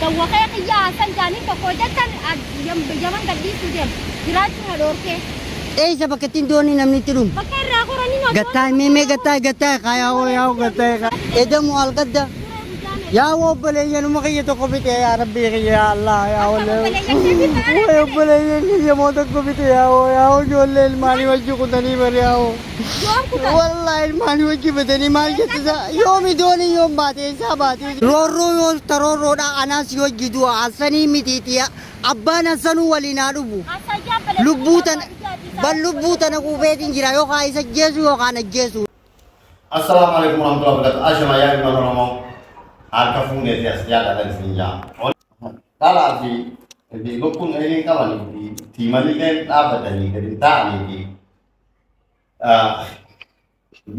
Dawwaqee xiyyaa san jaanii tokko jettan yaman gadhiisu deemu. Jiraachuu na dhoorkee. Eessa bakka ittiin doonii namni itti dhumu? Bakka irraa koranii na Gattaa mee gattaa yaa'oo gattaa. Edamu algadda. Yaa obboleeyyan uma kiyya tokko bitee yaa rabbii kiyya yaa Allah yaa obboleeyyan kiyya moo tokko bitee yaa ijoollee ilmaanii wajji kutanii bari yaa wallahi ilmaanii wajji bitanii maal jettisa yoomi doonii yoom baatee isaa baatee roorroo yoo taroorroodha anaas yoo jidu asanii mitiiti abbaan asanuu waliin haa dhufu lubbuu tana qubeetiin jira yookaan isa jeesu yookaan ajjeesu. Assalamu alaikum warahmatullahi wabarakatuh. Ashama ya ibn Oromo. Harka fuunee fi as yaadatan sinjaa. Dhalaa fi lukkuun inni qaban tiimallee dhaabbatanii gadi ta'anii fi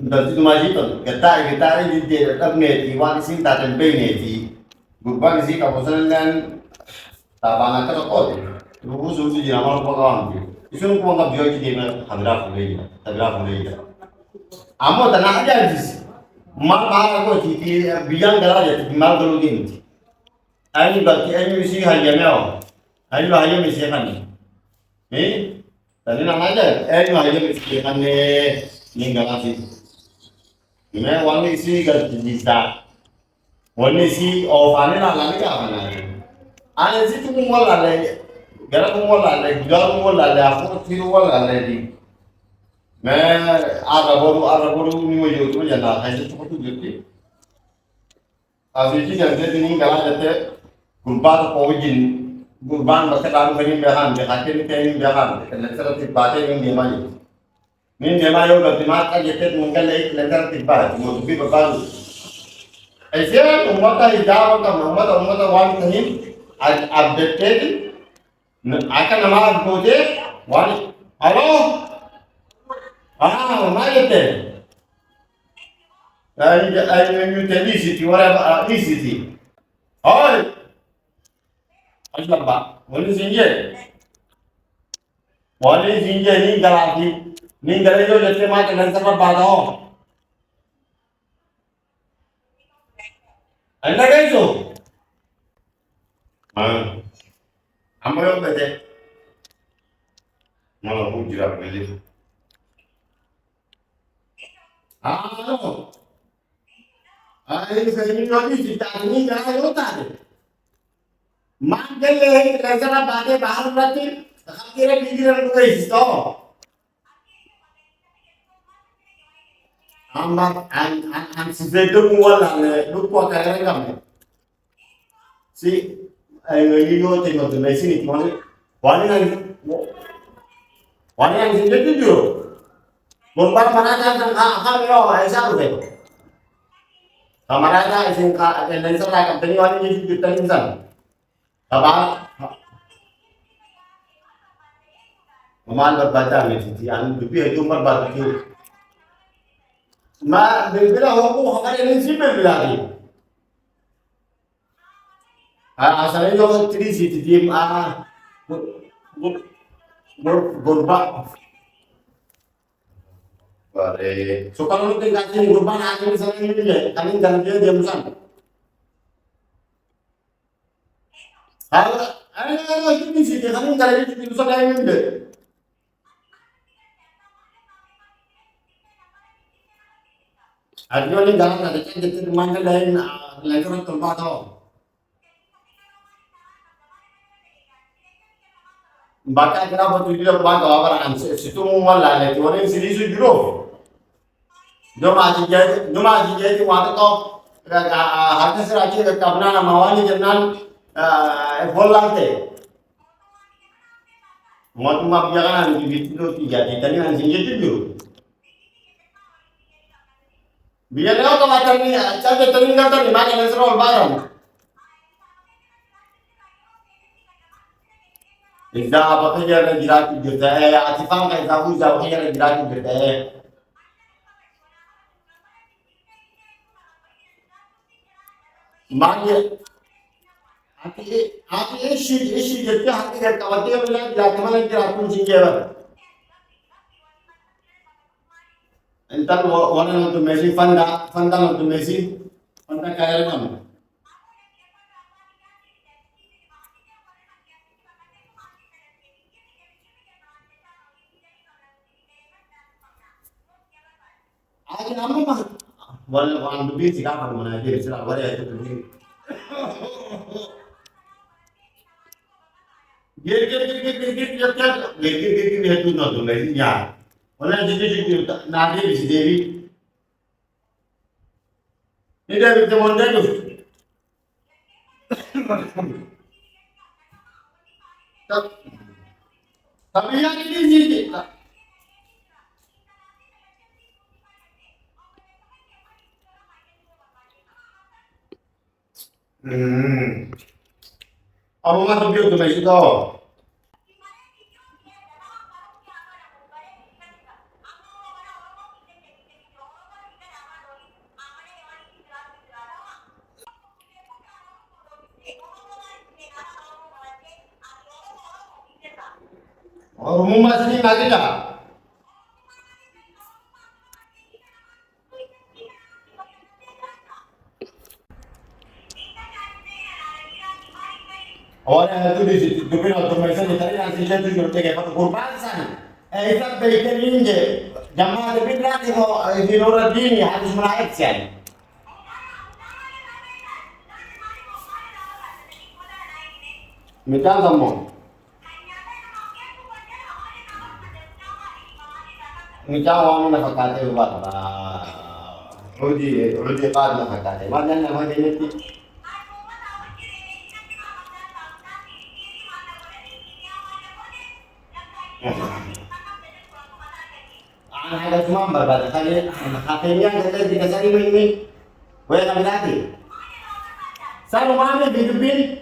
barsiisumaa ishii tolu gataa inni dhabnee fi waan isin taatan beeknee fi gubbaan isii qabu sanilleen taabaan akka tokkooti. Lubbuu suutu jira maal qofa qaban fi isin kuma qabdi yoo itti deemee tabiraa fuulee jira. Ammoo tanaa ajaa'ibsiisi. Maal gooti biyyaan garaa jetti maal galuu deemti. Ani bakki eenyu isii hayyamee hayyame isii kanne. Tani nama ajaa'ib eenyu hayyame isii kanne ni galaati. Mee wanni isii galchisiisaa. Wanni isii oofaanii laalanii gaafanaa. Ani isii tukun wallaalee gara kun wallaalee guddaa kun wallaalee hafuutti wallaalee. मैं आराबोरू नहीं मुझे उतना जाना है जैसे कुछ जोती अभी जानते नहीं गला जाते गुरबान पहुँचिन गुरबान बच्चेदार कहीं बेहान बेहाते नहीं कहीं बेहान लेक्चर बातें नहीं देमायो दिमाग का जैसे मुंगल एक लेक्चर तिब्बा वो भी बता ऐसे उम्मत का हिजाब का उम्मत वाल कहीं अपडेटेड आका नमाज बोझे वाल hello Maite. Mutuality, whatever, easy. Oi! Ashlamba, what is in here? What is in here? Ningalati, Ningalayo, the Temak and Sama Bado. And again, so. I'm going to get no, who did I believe? No. Ini नहीं जितानी करा होता है मान के ले laser बातें बाहर रहती हम तेरे बिगड़े लोग इस्तो हम सीधे तो मुआल लाने लोग को करेंगे हम सी ये यो तेरे तो नहीं सी नहीं वाले नहीं सीधे तो जो Bukan mana kan kami loh, ऐसा होता है। हमारा ना ऐसे का लेंसर ना कंपनी वाले ये कितना इंसान, अब हमारे बच्चा में थी, आने भी है जो मर बात की, माँ बिल्कुल हमको हमारे लेंसर में मिला दी, आसानी जो थ्री सी थी, गुरबा Bare, so kalau lu tinggal di urban aja misalnya ini ya, kalian jangan dia musan. Halo, ini sih kalian jangan di musan aja ini deh. Aduh ini jangan ada cek di mana lain orang tempat tau. Baca kenapa tu dia buat orang situ mual lah, itu orang sini sudah जो माजी जाए तो वहाँ तो हाथ से राजी अपना नमावानी जन्नल बोल लाते वहाँ तुम आप जगह ना बीच लो की जाती तनी ना सिंगे तो बिया ना तो मात्र नहीं अच्छा तो तनी ना तो निमाज लेसर और बारम इज़ा आप अकेले ना गिराक गिरता है आतिफान का इज़ा हुआ जाओ अकेले गिराक गिरता है मांगे आप ये शीट जब हाथ के कवटे में लग जाते हैं मतलब कि आपको चीज़ है इंटर वो ना तो मेसी फंडा ना तो मेसी फंडा क्या है ना Aja nama mah. Wala orang dubi sih kapan mana dia sila wala itu dubi. Ger itu nonton lagi ya. Wala jadi nadi bisa dewi. Ini dari teman dia tuh. Tapi yang ini sih. Apa masuk dia tuh masih tahu? Rumah masih lagi dah. Orang itu di situ dupin otomasi tadi nanti saya tuh jual kayak apa kurban sana. Itu baiknya ini jamaah dupin lagi mau di Nuruddin harus menaik sih. Minta kamu. Minta orang nak kata itu apa? Rudi kan nak kata. Mana nama dia ni? Anak ada cuma berbeda kali hatinya kita dikasih ini, boleh kami lagi. Saya rumah ni bidupin,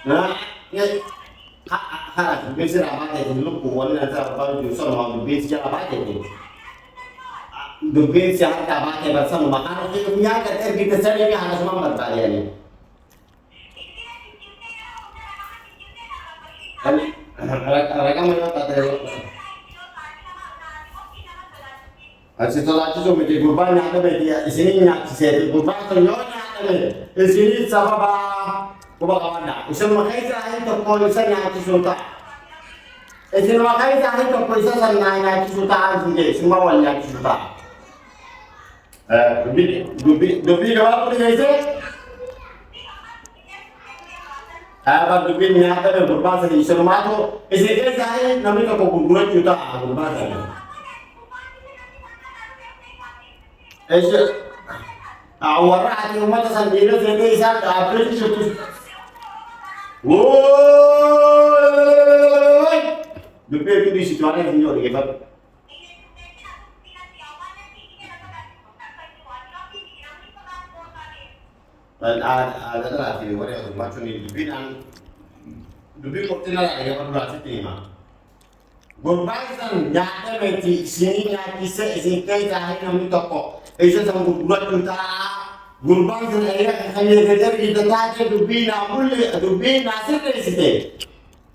nah, ya, bisa apa tu dulu kuat ni antara kalau jual rumah bisa apa tu, dupin siapa apa tu bersama makan itu punya kita kita sendiri anak semua berbeda ni. Mereka menyatakan setelah itu menjadi kurban yang ada di sini yang saya kurban ternyata ada di sini siapa kurban kawan dah. Usaha makai saya itu polisi yang disulta. Di sini makai saya itu polisi yang disulta juga semua orang yang disulta. Dubi apa tu guys? Apa dubi ni ada kurban sini semua tu. Di sini saya nampak tu kurban juta kurban sini. Awara hati umat sendiri sendiri saya upgrade itu. Woi, dupe itu di situ ada yang nyori kan? Dan ada lagi orang macam ni dupe nang dupe kok tidak ada yang berarti terima. Gurbasan nyata meti sini nyati se kai jahe nami toko. Isa sama gurbat kita gurban saya hanya kejar kita saja dubina mulai dubina sih sih.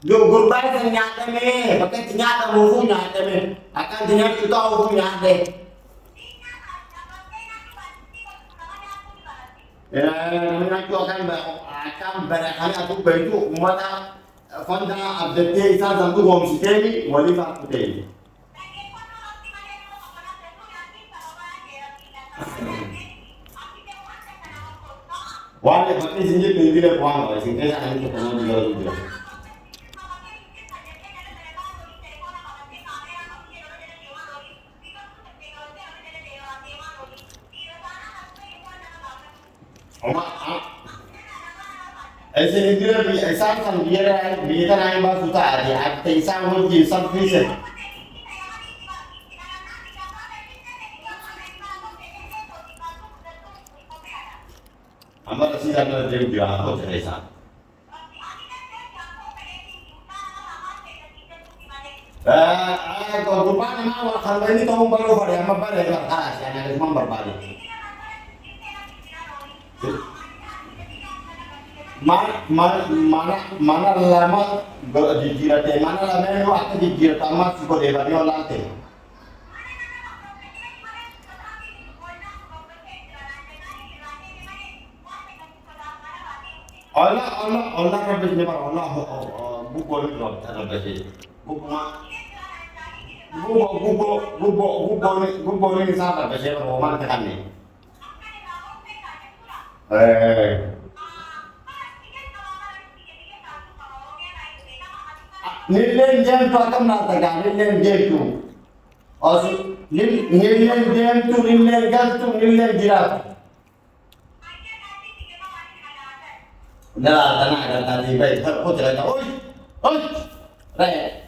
Jo gurban nyata me, pakai nyata muhu nyata me. Akan nyata kita muhu nyata. Ya, namanya itu akan berakali aku baju mata fanda update isa zangu home sistemi wali fa kutei. Wale pati sinje pindile kwanga singe ani ko kono diga. Oma ऐसे निकले भी ऐसा संबियर वेतन आए बस उतार दिया अब पैसा हो जी सब कुछ है हमारा सीधा ना जेब दिया हो जाए साथ तो रुपया ना वो खाने नहीं तो हम बालों पर हम बाल है बता है ना हम बर्बाद mana lama dijirate mana lama itu aku dijirate amat sih boleh bagi orang teh. Allah kerja ni par Allah buku boleh kerja kerja buku mah gubbo ni sabar kasi roman ka kami. Eh. Nillen jam to akam na taga nillen jam tu. Also nillen jam tu nillen gal tu nillen jirat. Dah tanah dah tadi baik. Kau jalan oi oi. Right.